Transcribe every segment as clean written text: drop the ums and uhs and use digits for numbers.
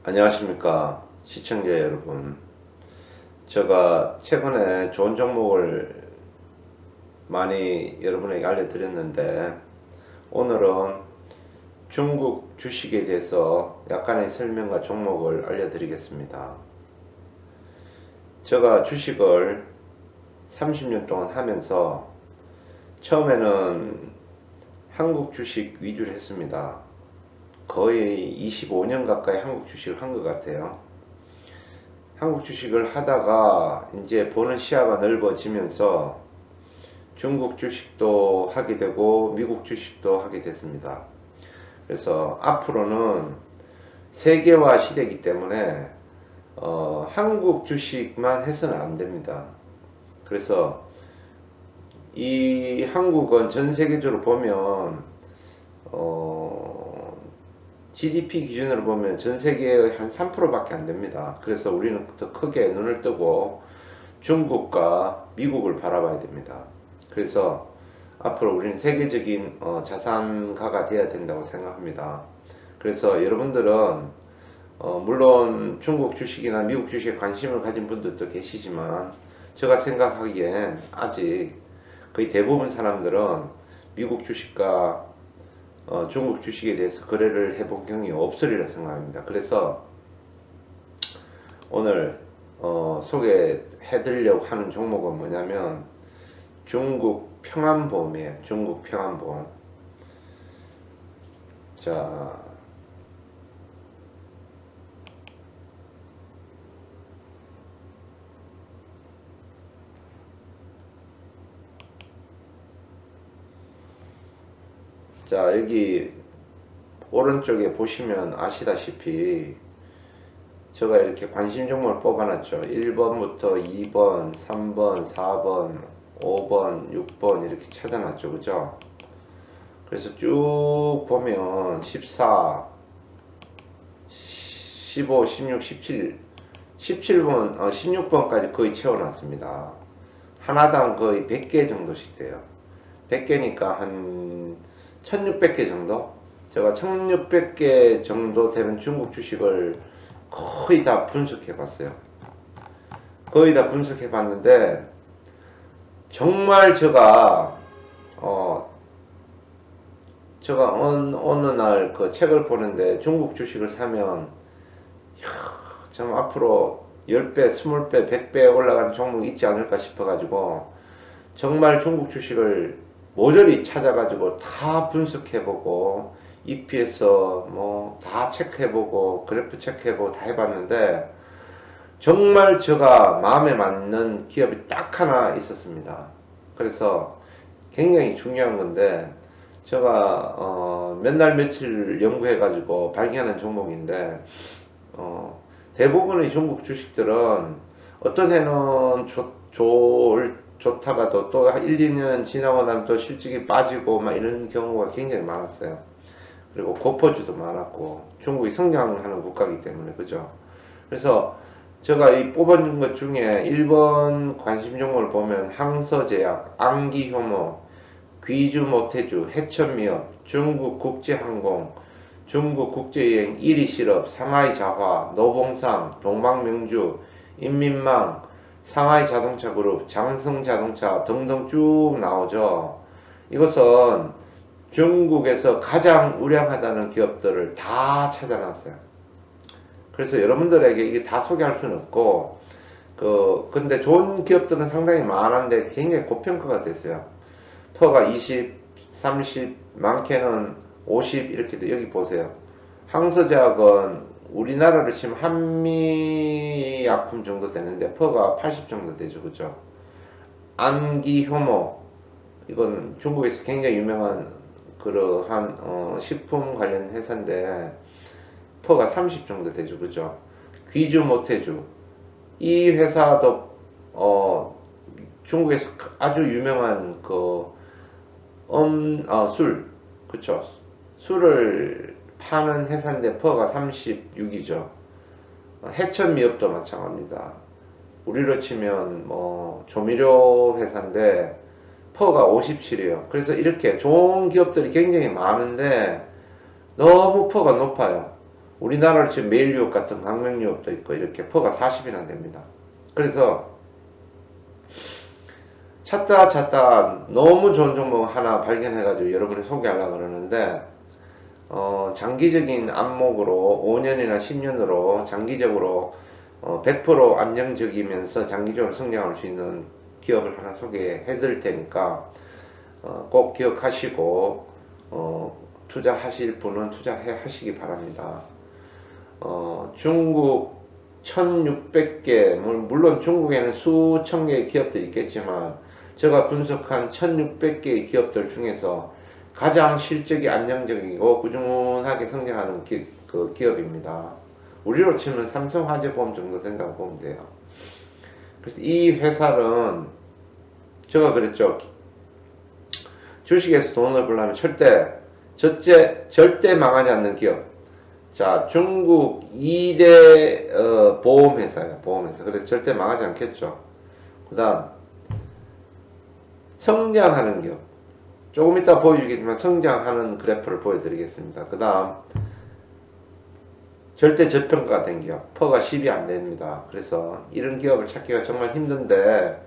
안녕하십니까 시청자 여러분. 제가 최근에 좋은 종목을 많이 여러분에게 알려드렸는데, 오늘은 중국 주식에 대해서 약간의 설명과 종목을 알려드리겠습니다. 제가 주식을 30년 동안 하면서 처음에는 한국 주식 위주로 했습니다. 거의 25년 가까이 한국 주식을 한 것 같아요. 한국 주식을 하다가 이제 보는 시야가 넓어지면서 중국 주식도 하게 되고 미국 주식도 하게 됐습니다. 그래서 앞으로는 세계화 시대이기 때문에 한국 주식만 해서는 안 됩니다. 그래서 이 한국은 전 세계적으로 보면 GDP 기준으로 보면 전 세계의 한 3%밖에 안 됩니다. 그래서 우리는 더 크게 눈을 뜨고 중국과 미국을 바라봐야 됩니다. 그래서 앞으로 우리는 세계적인 자산가가 되어야 된다고 생각합니다. 그래서 여러분들은 물론 중국 주식이나 미국 주식에 관심을 가진 분들도 계시지만, 제가 생각하기엔 아직 거의 대부분 사람들은 미국 주식과 중국 주식에 대해서 거래를 해본 경험이 없으리라 생각합니다. 그래서 오늘 소개해드리려고 하는 종목은 뭐냐면 중국 평안보험이에요. 중국 평안보험. 자, 여기 오른쪽에 보시면 아시다시피 제가 이렇게 관심 종목을 뽑아놨죠. 1번부터 2번, 3번, 4번, 5번, 6번 이렇게 찾아놨죠. 그죠? 그래서 쭉 보면 14, 15, 16, 17, 17번, 16번까지 거의 채워놨습니다. 하나당 거의 100개 정도씩 돼요. 100개니까 한 1600개 정도? 제가 1600개 정도 되는 중국 주식을 거의 다 분석해 봤어요. 거의 다 분석해 봤는데, 정말 제가 어느 날 그 책을 보는데 중국 주식을 사면 참 앞으로 10배, 20배, 100배 올라가는 종목이 있지 않을까 싶어가지고 정말 중국 주식을 모조리 찾아가지고 다 분석해보고 EPS 뭐 다 체크해보고 그래프 체크해보고 다 해봤는데, 정말 제가 마음에 맞는 기업이 딱 하나 있었습니다. 그래서 굉장히 중요한 건데, 제가 몇 날 며칠 연구해가지고 발견한 종목인데, 대부분의 중국 주식들은 어떤 해는 좋다가도 또 1, 2년 지나고 나면 또 실적이 빠지고 막 이런 경우가 굉장히 많았어요. 그리고 고퍼주도 많았고, 중국이 성장하는 국가이기 때문에, 그죠? 그래서 제가 이 뽑아준 것 중에 1번 관심 종목을 보면 항서제약, 안기효모, 귀주모태주, 해천미업, 중국국제항공, 중국국제여행, 1위실업, 상하이자화, 노봉삼, 동방명주, 인민망, 상하이자동차그룹, 장성자동차 등등 쭉 나오죠. 이것은 중국에서 가장 우량하다는 기업들을 다 찾아놨어요. 그래서 여러분들에게 이게 다 소개할 수는 없고, 근데 좋은 기업들은 상당히 많은데 굉장히 고평가가 됐어요. 퍼가 20, 30, 많게는 50 이렇게 돼. 여기 보세요. 항서제약은 우리나라로 치면 한미약품 정도 되는데 퍼가 80 정도 되죠. 그죠? 안기효모, 이건 중국에서 굉장히 유명한 그러한 식품 관련 회사인데 퍼가 30 정도 되죠. 그죠? 귀주모태주, 이 회사도 중국에서 아주 유명한 술, 그쵸? 술을 파는 회사인데 퍼가 36이죠. 해천미업도 마찬가지입니다. 우리로 치면 뭐 조미료 회사인데 퍼가 57이에요. 그래서 이렇게 좋은 기업들이 굉장히 많은데 너무 퍼가 높아요. 우리나라로 지금 메일유업 같은 강명유업도 있고 이렇게 퍼가 40이나 됩니다. 그래서 찾다 너무 좋은 종목 하나 발견해가지고 여러분이 소개하려고 그러는데 장기적인 안목으로 5년이나 10년으로 장기적으로 100% 안정적이면서 장기적으로 성장할 수 있는 기업을 하나 소개해 드릴 테니까 꼭 기억하시고 투자하실 분은 투자하시기 바랍니다. 중국 1600개, 물론 중국에는 수천 개의 기업들이 있겠지만 제가 분석한 1600개의 기업들 중에서 가장 실적이 안정적이고 꾸준하게 성장하는 그 기업입니다. 우리로 치면 삼성화재보험 정도 된다고 보면 돼요. 그래서 이 회사는 제가 그랬죠. 주식에서 돈을 벌려면 절대 망하지 않는 기업. 자, 중국 2대 보험회사예요. 보험회사. 그래서 절대 망하지 않겠죠. 그 다음 성장하는 기업. 조금 이따 보여주겠지만 성장하는 그래프를 보여드리겠습니다. 그 다음 절대 저평가된 기업. 퍼가 10이 안 됩니다. 그래서 이런 기업을 찾기가 정말 힘든데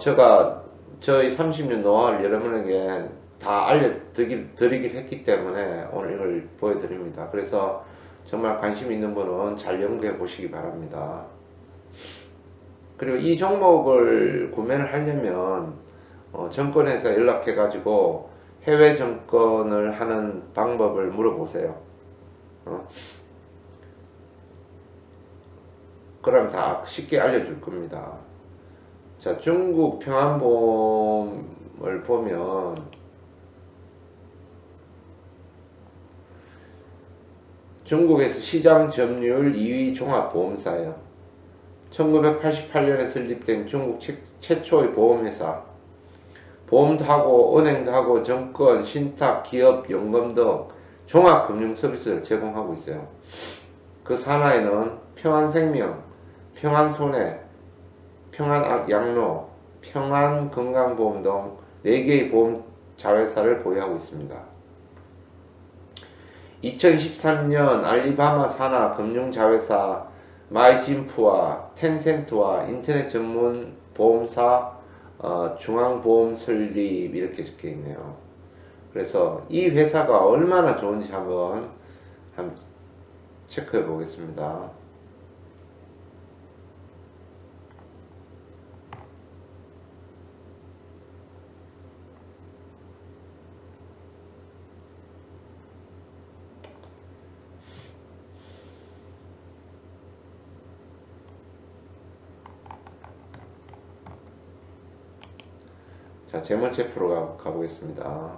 제가 저희 30년 노하우를 여러분에게 다 알려드리긴 했기 때문에 오늘 이걸 보여드립니다. 그래서 정말 관심 있는 분은 잘 연구해 보시기 바랍니다. 그리고 이 종목을 구매를 하려면 정권회사 연락해 가지고 해외 정권을 하는 방법을 물어보세요. 그럼 다 쉽게 알려줄 겁니다. 자, 중국 평안보험을 보면 중국에서 시장 점유율 2위 종합보험사예요. 1988년에 설립된 중국 최초의 보험회사. 보험도 하고 은행도 하고 정권, 신탁, 기업, 연금 등 종합금융 서비스를 제공하고 있어요. 그 산하에는 평안생명, 평안손해, 평안양로, 평안건강보험 등 4개의 보험 자회사를 보유하고 있습니다. 2013년 알리바마 산하 금융자회사 마이진프와 텐센트와 인터넷 전문 보험사 중앙보험 설립 이렇게 적혀 있네요. 그래서 이 회사가 얼마나 좋은지 한번 체크해 보겠습니다. 자, 재무제 프로 가보겠습니다.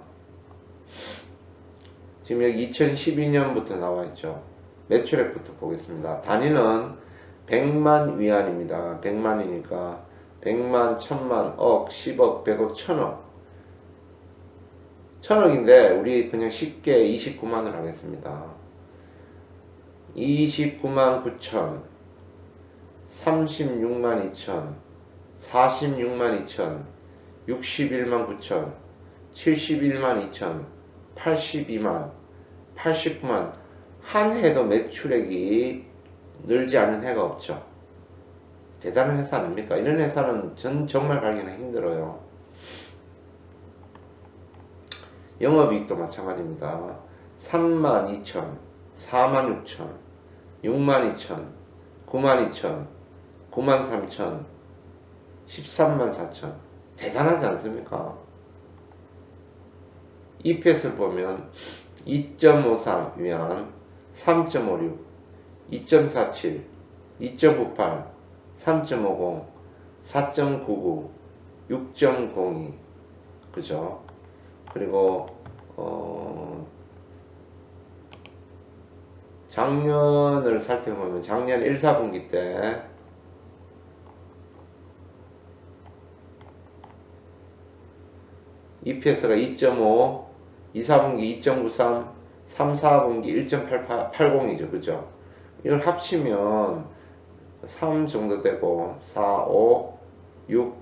지금 여기 2012년부터 나와 있죠. 매출액부터 보겠습니다. 단위는 100만 위안입니다. 100만이니까 100만, 1000만, 억, 10억, 100억, 1000억. 1000억인데 우리 그냥 쉽게 29만을 하겠습니다. 29만 9천, 36만 2천, 46만 2천, 61만 9천, 71만 2천, 82만, 89만. 한 해도 매출액이 늘지 않은 해가 없죠. 대단한 회사 아닙니까? 이런 회사는 전 정말 발견하기 힘들어요. 영업이익도 마찬가지입니다. 3만 2천, 4만 6천, 6만 2천, 9만 2천, 9만 3천, 13만 4천. 대단하지 않습니까? EPS를 보면 2.53 위안, 3.56, 2.47, 2.98, 3.50, 4.99, 6.02. 그죠? 그리고 작년을 살펴보면 작년 1, 4분기 때 EPS가 2.5, 2, 4분기 2.93, 3, 4분기 1.80이죠. 그죠? 이걸 합치면 3 정도 되고 4, 5, 6,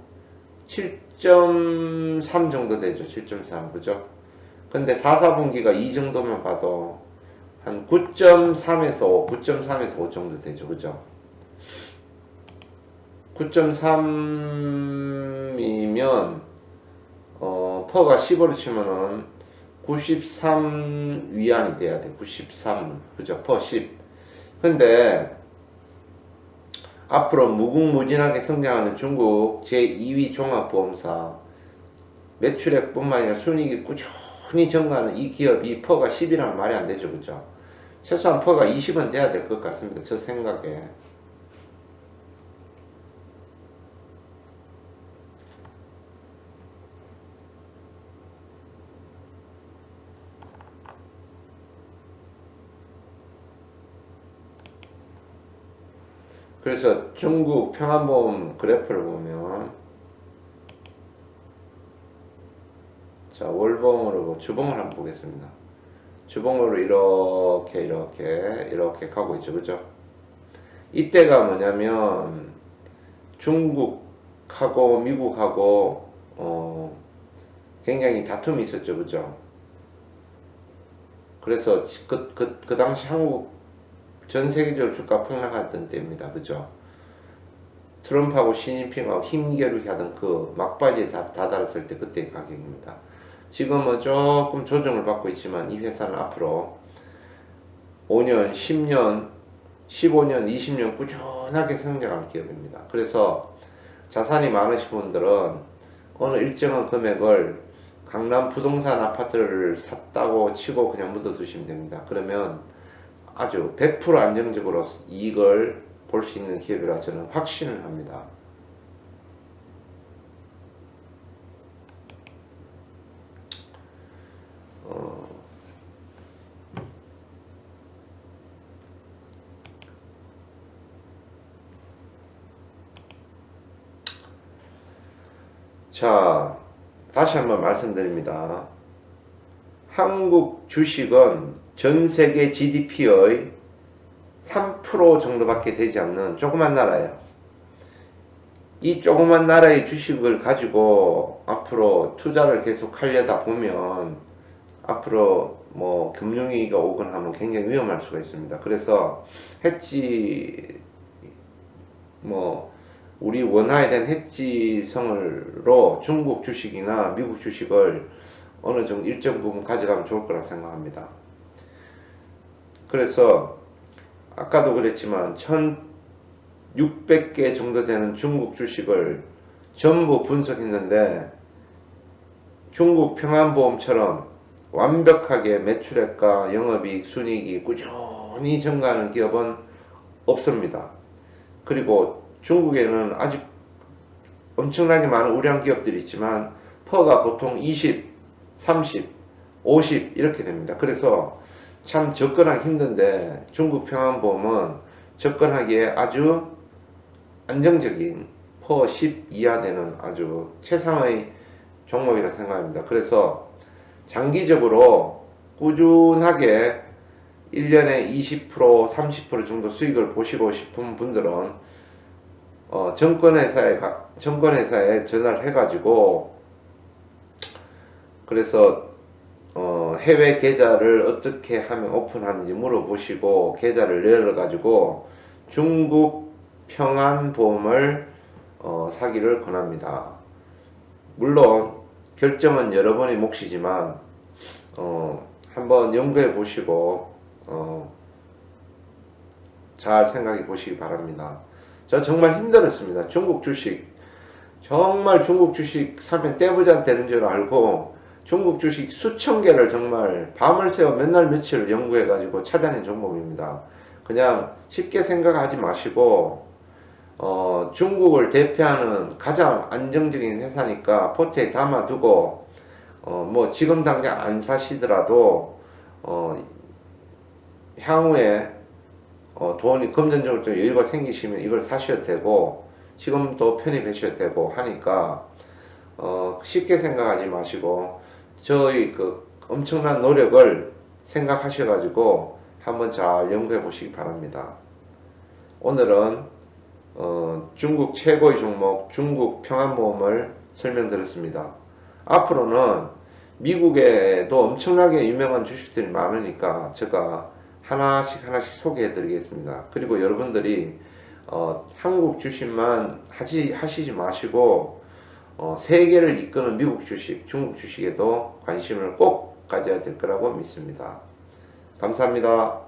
7.3 정도 되죠. 7.3. 그죠? 근데 4, 4분기가 이 정도만 봐도 한 한 9.3에서 5, 9.3에서 5 정도 되죠. 그죠? 9.3이면 퍼가 10으로 치면은 93 위안이 돼야 돼. 93. 그죠? 퍼 10. 근데 앞으로 무궁무진하게 성장하는 중국 제2위 종합보험사, 매출액뿐만 아니라 순이익이 꾸준히 증가하는 이 기업이 퍼가 10이라는 말이 안 되죠. 그죠? 최소한 퍼가 20은 돼야 될 것 같습니다. 저 생각에. 그래서 중국 평안보험 그래프를 보면, 자, 월봉으로 주봉을 한번 보겠습니다. 주봉으로 이렇게 가고 있죠. 그죠? 이때가 뭐냐면 중국하고 미국하고 굉장히 다툼이 있었죠. 그죠? 그래서 그 당시 한국 전 세계적으로 주가 폭락했던 때입니다. 그죠? 트럼프하고 시진핑하고 힘겨루기 하던 그 막바지에 다다랐을 때 그때의 가격입니다. 지금은 조금 조정을 받고 있지만 이 회사는 앞으로 5년, 10년, 15년, 20년 꾸준하게 성장할 기업입니다. 그래서 자산이 많으신 분들은 어느 일정한 금액을 강남 부동산 아파트를 샀다고 치고 그냥 묻어두시면 됩니다. 그러면 아주 100% 안정적으로 이익을 볼 수 있는 기업이라 저는 확신을 합니다. 자, 다시 한번 말씀드립니다. 한국 주식은 전 세계 GDP의 3% 정도밖에 되지 않는 조그만 나라예요. 이 조그만 나라의 주식을 가지고 앞으로 투자를 계속 하려다 보면 앞으로 뭐 금융위기가 오거나 하면 굉장히 위험할 수가 있습니다. 그래서 해지 뭐 우리 원화에 대한 해지성으로 중국 주식이나 미국 주식을 어느 정도 일정 부분 가져가면 좋을 거라 생각합니다. 그래서 아까도 그랬지만 1600개 정도 되는 중국 주식을 전부 분석했는데 중국 평안보험처럼 완벽하게 매출액과 영업이익, 순이익이 꾸준히 증가하는 기업은 없습니다. 그리고 중국에는 아직 엄청나게 많은 우량 기업들이 있지만 퍼가 보통 20, 30, 50 이렇게 됩니다. 그래서 참 접근하기 힘든데 중국 평안보험은 접근하기에 아주 안정적인 퍼 10 이하 되는 아주 최상의 종목이라 생각합니다. 그래서 장기적으로 꾸준하게 1년에 20%, 30% 정도 수익을 보시고 싶은 분들은 증권회사에 전화를 해가지고 그래서 해외 계좌를 어떻게 하면 오픈하는지 물어보시고 계좌를 열어가지고 중국 평안보험을 사기를 권합니다. 물론 결정은 여러분의 몫이지만 한번 연구해 보시고 잘 생각해 보시기 바랍니다. 저 정말 힘들었습니다. 중국 주식 정말 중국 주식 사면 떼부자 되는 줄 알고 중국 주식 수천 개를 정말 밤을 새워 맨날 며칠 연구해 가지고 찾아낸 종목입니다. 그냥 쉽게 생각하지 마시고 중국을 대표하는 가장 안정적인 회사니까 포트에 담아두고 뭐 지금 당장 안 사시더라도 향후에 돈이 금전적으로 좀 여유가 생기시면 이걸 사셔도 되고 지금도 편입하셔도 되고 하니까 쉽게 생각하지 마시고 저희 그 엄청난 노력을 생각하셔가지고 한번 잘 연구해 보시기 바랍니다. 오늘은 중국 최고의 종목 중국 평안보험을 설명드렸습니다. 앞으로는 미국에도 엄청나게 유명한 주식들이 많으니까 제가 하나씩 소개해 드리겠습니다. 그리고 여러분들이 한국 주식만 하시지 마시고 세계를 이끄는 미국 주식, 중국 주식에도 관심을 꼭 가져야 될 거라고 믿습니다. 감사합니다.